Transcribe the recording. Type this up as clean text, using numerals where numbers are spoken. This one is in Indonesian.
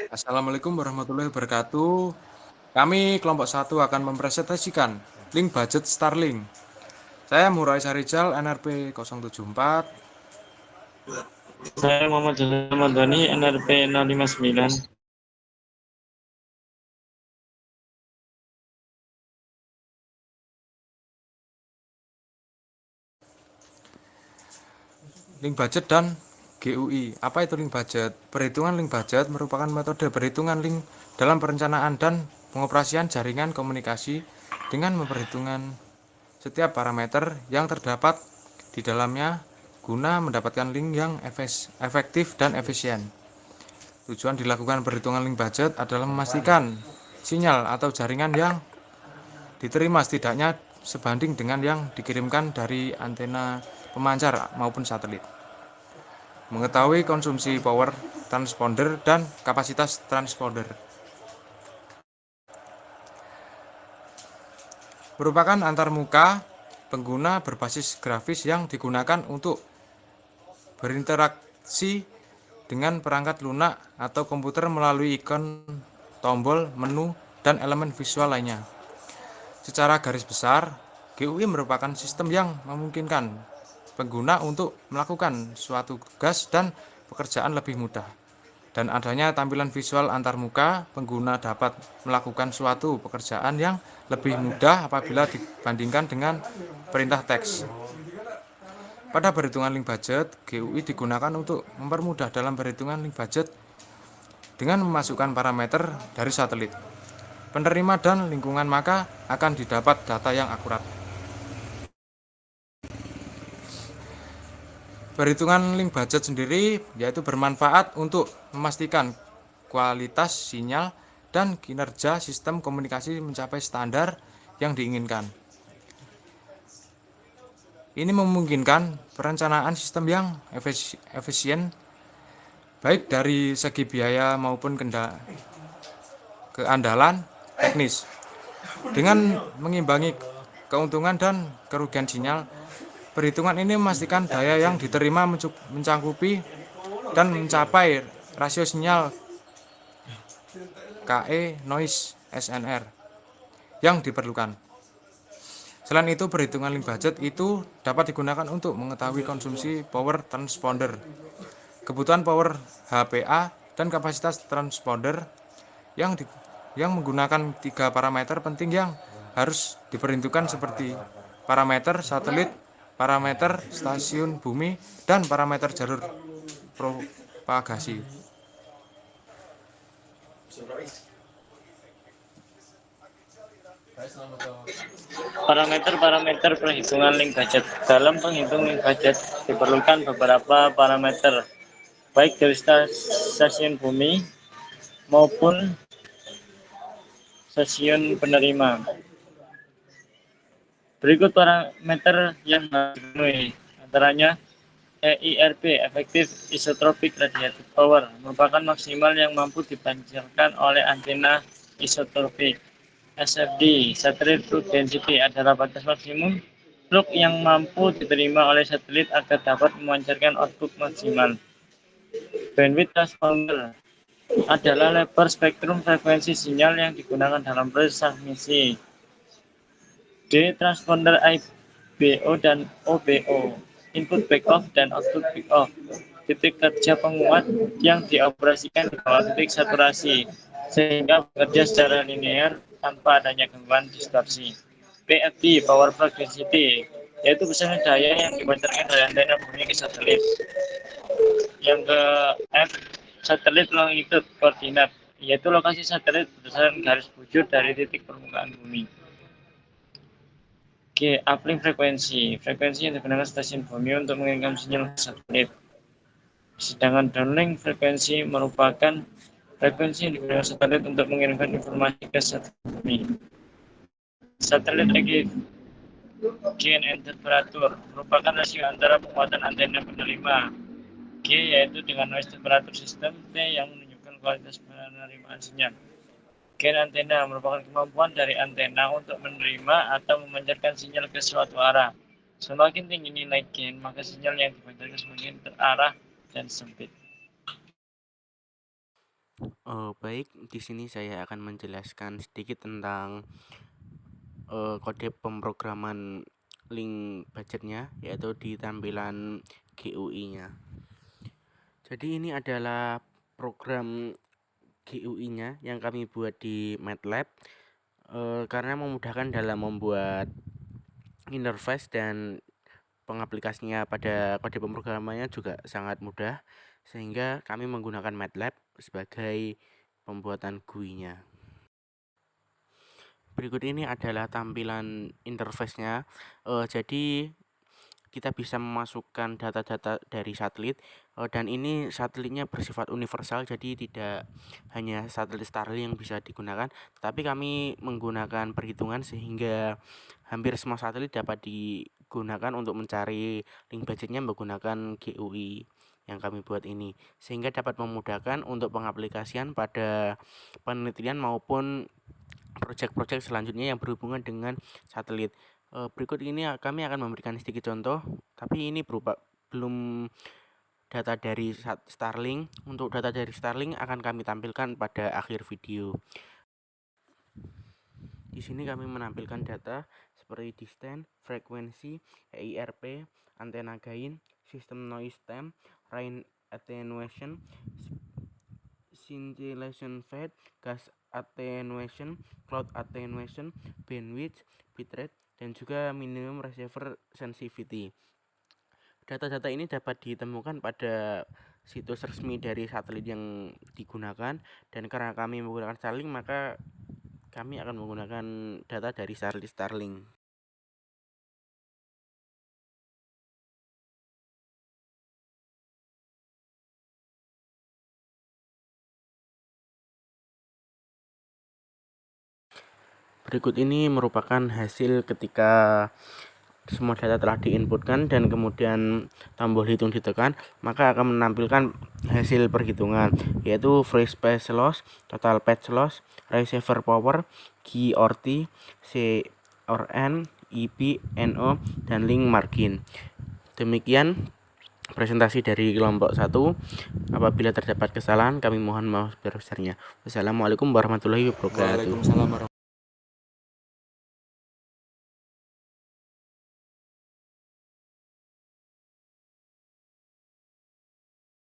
Assalamualaikum warahmatullahi wabarakatuh. Kami kelompok satu akan mempresentasikan link budget Starlink. Saya Murai Sarijal, NRP 074. Saya Muhammad Jalal Ramadhani, NRP 059. Link budget dan GUI. Apa itu link budget? Perhitungan link budget merupakan metode perhitungan link dalam perencanaan dan pengoperasian jaringan komunikasi dengan memperhitungkan setiap parameter yang terdapat di dalamnya guna mendapatkan link yang efektif dan efisien. Tujuan dilakukan perhitungan link budget adalah memastikan sinyal atau jaringan yang diterima setidaknya sebanding dengan yang dikirimkan dari antena pemancar maupun satelit. Mengetahui konsumsi power transponder dan kapasitas transponder merupakan antarmuka pengguna berbasis grafis yang digunakan untuk berinteraksi dengan perangkat lunak atau komputer melalui ikon, tombol, menu, dan elemen visual lainnya. Secara garis besar, GUI merupakan sistem yang memungkinkan pengguna untuk melakukan suatu tugas dan pekerjaan lebih mudah. Dan adanya tampilan visual antarmuka, pengguna dapat melakukan suatu pekerjaan yang lebih mudah apabila dibandingkan dengan perintah teks. Pada perhitungan link budget, GUI digunakan untuk mempermudah dalam perhitungan link budget dengan memasukkan parameter dari satelit, penerima dan lingkungan, maka akan didapat data yang akurat. Perhitungan link budget sendiri yaitu bermanfaat untuk memastikan kualitas sinyal dan kinerja sistem komunikasi mencapai standar yang diinginkan. Ini memungkinkan perencanaan sistem yang efisien baik dari segi biaya maupun keandalan teknis. Dengan mengimbangi keuntungan dan kerugian sinyal, perhitungan ini memastikan daya yang diterima mencakupi dan mencapai rasio sinyal KE noise SNR yang diperlukan. Selain itu, perhitungan link budget itu dapat digunakan untuk mengetahui konsumsi power transponder, kebutuhan power HPA, dan kapasitas transponder yang menggunakan 3 parameter penting yang harus diperhitungkan seperti parameter satelit, parameter stasiun bumi, dan parameter jalur propagasi. Parameter-parameter perhitungan link budget. Dalam penghitung link budget diperlukan beberapa parameter, baik dari stasiun bumi maupun stasiun penerima. Berikut parameter yang harus dipenuhi, antaranya EIRP, Effective Isotropic Radiated Power, merupakan maksimal yang mampu dipancarkan oleh antena isotropik. SFD, Satellite Flux Density, adalah batas maksimum flux yang mampu diterima oleh satelit agar dapat memancarkan output maksimal. Bandwidth transponder adalah lebar spektrum frekuensi sinyal yang digunakan dalam proses transmisi. D. Transponder IBO dan OBO, input back off dan output back off, titik kerja penguat yang dioperasikan di bawah titik saturasi sehingga bekerja secara linear tanpa adanya gangguan distorsi. PFD, Power Flux Density, yaitu besarnya daya yang dipancarkan dari antena bumi ke satelit. Yang ke F, Satelit Longitude Koordinat, yaitu lokasi satelit berdasarkan garis bujur dari titik permukaan bumi. G. Uplink frekuensi, frekuensi yang digunakan stasiun bumi untuk mengirimkan sinyal ke satelit. Sedangkan downlink frekuensi merupakan frekuensi yang digunakan satelit untuk mengirimkan informasi ke satelit bumi. Satelit gain and temperatur merupakan rasio antara penguatan antena penerima G, yaitu dengan noise temperature system, T yang menunjukkan kualitas penerimaan sinyal. Gain antena merupakan kemampuan dari antena untuk menerima atau memancarkan sinyal ke suatu arah. Semakin tinggi nilai gain, maka sinyal yang dipancarkan semakin terarah dan sempit. Baik, di sini saya akan menjelaskan sedikit tentang kode pemrograman link budgetnya, yaitu di tampilan GUI-nya. Jadi ini adalah program GUI-nya yang kami buat di MATLAB karena memudahkan dalam membuat interface, dan pengaplikasinya pada kode pemrogramannya juga sangat mudah, sehingga kami menggunakan MATLAB sebagai pembuatan GUI-nya. Berikut ini adalah tampilan interface-nya. Jadi kita bisa memasukkan data-data dari satelit, dan ini satelitnya bersifat universal, jadi tidak hanya satelit Starlink yang bisa digunakan, tetapi kami menggunakan perhitungan sehingga hampir semua satelit dapat digunakan untuk mencari link budgetnya menggunakan GUI yang kami buat ini, sehingga dapat memudahkan untuk pengaplikasian pada penelitian maupun proyek-proyek selanjutnya yang berhubungan dengan satelit. Berikut ini kami akan memberikan sedikit contoh, tapi ini berupa belum data dari Starlink. Untuk data dari Starlink akan kami tampilkan pada akhir video. Di sini kami menampilkan data seperti distance, frekuensi, EIRP, antena gain, sistem noise time, rain attenuation, scintillation fade, gas attenuation, cloud attenuation, bandwidth, bitrate, dan juga minimum receiver sensitivity. Data-data ini dapat ditemukan pada situs resmi dari satelit yang digunakan, dan karena kami menggunakan Starlink, maka kami akan menggunakan data dari satelit Starlink. Berikut ini merupakan hasil ketika semua data telah diinputkan dan kemudian tombol hitung ditekan, maka akan menampilkan hasil perhitungan, yaitu free space loss, total patch loss, receiver power, G or T, C or N, EP, NO, dan link margin. Demikian presentasi dari kelompok 1. Apabila terdapat kesalahan, kami mohon maaf sebesar-besarnya. Wassalamualaikum warahmatullahi wabarakatuh. Waalaikumsalam warahmatullahi